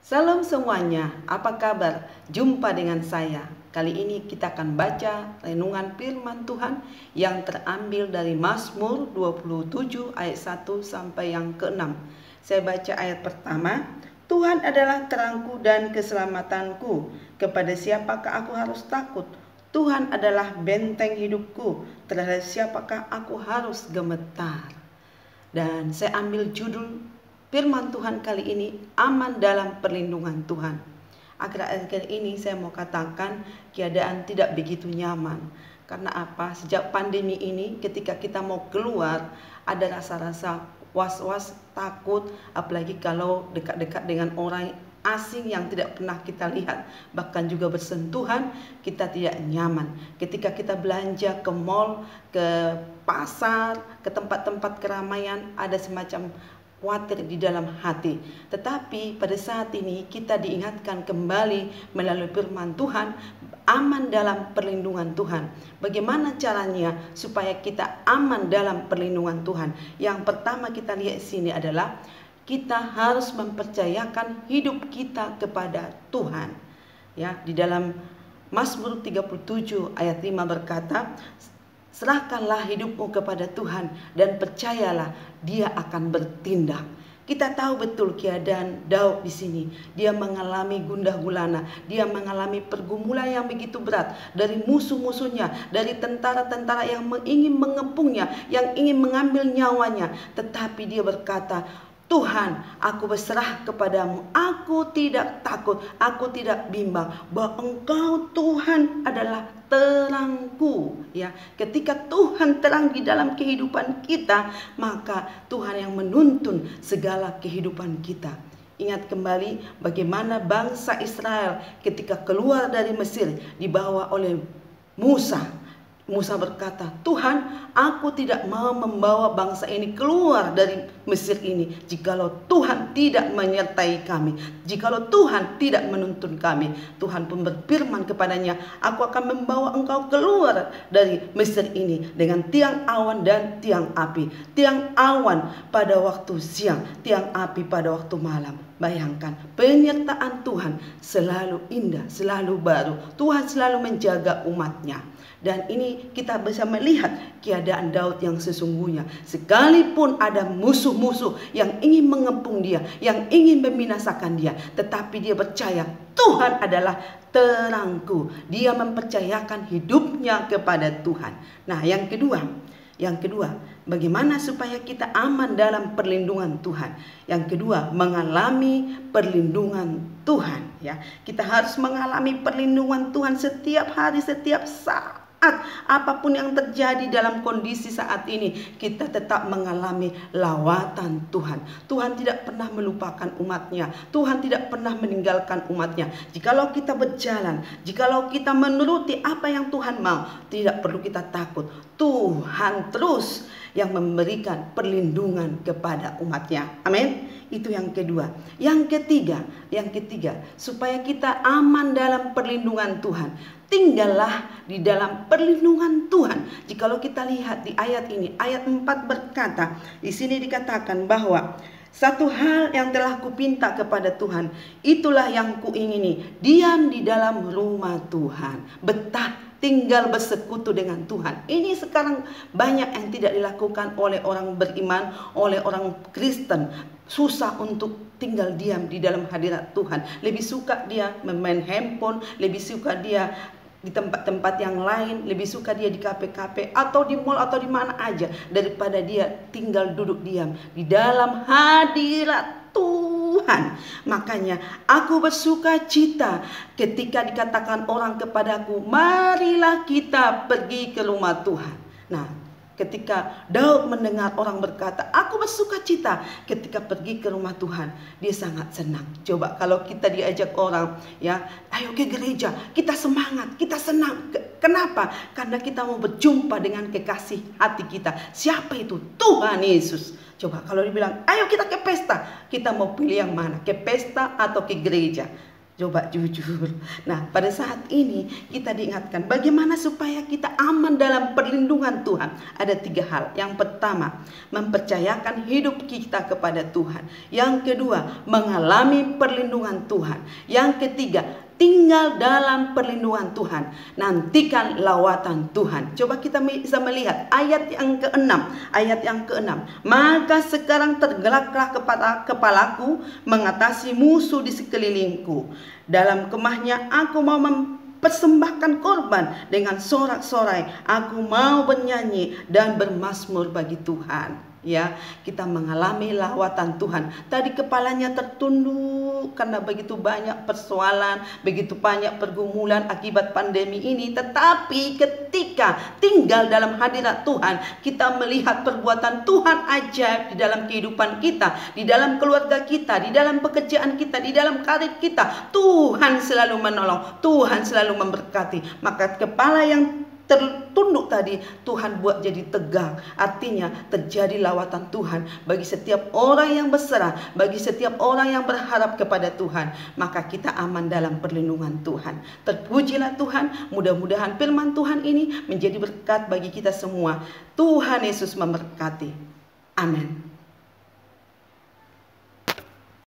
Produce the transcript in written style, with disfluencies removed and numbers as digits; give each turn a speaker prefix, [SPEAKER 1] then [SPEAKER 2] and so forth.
[SPEAKER 1] Salam semuanya, apa kabar? Jumpa dengan saya. Kali ini kita akan baca renungan firman Tuhan yang terambil dari Mazmur 27 ayat 1 sampai yang ke-6. Saya baca ayat pertama. Tuhan adalah terangku dan keselamatanku. Kepada siapakah aku harus takut? Tuhan adalah benteng hidupku. Terhadap siapakah aku harus gemetar? Dan saya ambil judul firman Tuhan kali ini, aman dalam perlindungan Tuhan. Akhir-akhir ini saya mau katakan keadaan tidak begitu nyaman. Karena apa? Sejak pandemi ini ketika kita mau keluar ada rasa-rasa was-was, takut, apalagi kalau dekat-dekat dengan orang asing yang tidak pernah kita lihat, bahkan juga bersentuhan, kita tidak nyaman. Ketika kita belanja ke mall, ke pasar, ke tempat-tempat keramaian, ada semacam khawatir di dalam hati. Tetapi pada saat ini kita diingatkan kembali melalui firman Tuhan, aman dalam perlindungan Tuhan. Bagaimana caranya supaya kita aman dalam perlindungan Tuhan? Yang pertama kita lihat sini adalah kita harus mempercayakan hidup kita kepada Tuhan. Ya, di dalam Mazmur 37 ayat 5 berkata, serahkanlah hidupmu kepada Tuhan dan percayalah Dia akan bertindak. Kita tahu betul keadaan Daud di sini. Dia mengalami gundah gulana, dia mengalami pergumulan yang begitu berat dari musuh-musuhnya, dari tentara-tentara yang ingin mengepungnya, yang ingin mengambil nyawanya. Tetapi dia berkata, Tuhan, aku berserah kepadamu. Aku tidak takut, aku tidak bimbang, bahwa Engkau Tuhan adalah terangku. Ya, ketika Tuhan terang di dalam kehidupan kita, maka Tuhan yang menuntun segala kehidupan kita. Ingat kembali bagaimana bangsa Israel ketika keluar dari Mesir dibawa oleh Musa. Musa berkata, Tuhan, aku tidak mau membawa bangsa ini keluar dari Mesir ini jikalau Tuhan tidak menyertai kami, jikalau Tuhan tidak menuntun kami. Tuhan pun berfirman kepadanya, aku akan membawa engkau keluar dari Mesir ini dengan tiang awan dan tiang api. Tiang awan pada waktu siang, tiang api pada waktu malam. Bayangkan, penyertaan Tuhan selalu indah, selalu baru. Tuhan selalu menjaga umatnya. Dan ini kita bisa melihat keadaan Daud yang sesungguhnya. Sekalipun ada musuh-musuh yang ingin mengepung dia, yang ingin membinasakan dia, tetapi dia percaya Tuhan adalah terangku. Dia mempercayakan hidupnya kepada Tuhan. Nah, yang kedua, bagaimana supaya kita aman dalam perlindungan Tuhan? Yang kedua, mengalami perlindungan Tuhan. Ya, kita harus mengalami perlindungan Tuhan setiap hari, setiap saat. Apapun yang terjadi dalam kondisi saat ini, kita tetap mengalami lawatan Tuhan. Tuhan tidak pernah melupakan umatnya. Tuhan tidak pernah meninggalkan umatnya. Jikalau kita berjalan, jikalau kita menuruti apa yang Tuhan mau, tidak perlu kita takut. Tuhan terus yang memberikan perlindungan kepada umatnya. Amin. Itu yang kedua. Yang ketiga, supaya kita aman dalam perlindungan Tuhan, tinggallah di dalam perlindungan Tuhan. Jikalau kita lihat di ayat ini, ayat 4 berkata, di sini dikatakan bahwa satu hal yang telah kupinta kepada Tuhan, itulah yang kuingini, diam di dalam rumah Tuhan, betah tinggal bersekutu dengan Tuhan. Ini sekarang banyak yang tidak dilakukan oleh orang beriman, oleh orang Kristen. Susah untuk tinggal diam di dalam hadirat Tuhan. Lebih suka dia main handphone, lebih suka dia di tempat-tempat yang lain, lebih suka dia di kafe-kafe atau di mall atau di mana aja, daripada dia tinggal duduk diam di dalam hadirat Tuhan. Makanya aku bersuka cita ketika dikatakan orang kepadaku, marilah kita pergi ke rumah Tuhan. Nah, ketika Daud mendengar orang berkata, aku bersuka cita ketika pergi ke rumah Tuhan, dia sangat senang. Coba kalau kita diajak orang, ya, ayo ke gereja, kita semangat, kita senang. Kenapa? Karena kita mau berjumpa dengan kekasih hati kita. Siapa itu? Tuhan Yesus. Coba kalau dibilang, ayo kita ke pesta, kita mau pilih yang mana? Ke pesta atau ke gereja? Coba jujur. Nah, pada saat ini kita diingatkan bagaimana supaya kita aman dalam perlindungan Tuhan. Ada 3 hal. Yang pertama, mempercayakan hidup kita kepada Tuhan. Yang kedua, mengalami perlindungan Tuhan. Yang ketiga, tinggal dalam perlindungan Tuhan. Nantikan lawatan Tuhan. Coba kita bisa melihat ayat yang ke-6. Ayat yang ke-6. Maka sekarang tergeraklah kepalaku mengatasi musuh di sekelilingku. Dalam kemahnya aku mau mempersembahkan korban dengan sorak-sorai. Aku mau bernyanyi dan bermazmur bagi Tuhan. Ya, kita mengalami lawatan Tuhan. Tadi kepalanya tertunduk karena begitu banyak persoalan, begitu banyak pergumulan akibat pandemi ini. Tetapi ketika tinggal dalam hadirat Tuhan, kita melihat perbuatan Tuhan ajaib di dalam kehidupan kita, di dalam keluarga kita, di dalam pekerjaan kita, di dalam karir kita. Tuhan selalu menolong, Tuhan selalu memberkati. Maka kepala yang tertunduk tadi Tuhan buat jadi tegak. Artinya terjadi lawatan Tuhan bagi setiap orang yang berserah, bagi setiap orang yang berharap kepada Tuhan. Maka kita aman dalam perlindungan Tuhan. Terpujilah Tuhan. Mudah-mudahan firman Tuhan ini menjadi berkat bagi kita semua. Tuhan Yesus memberkati. Amin.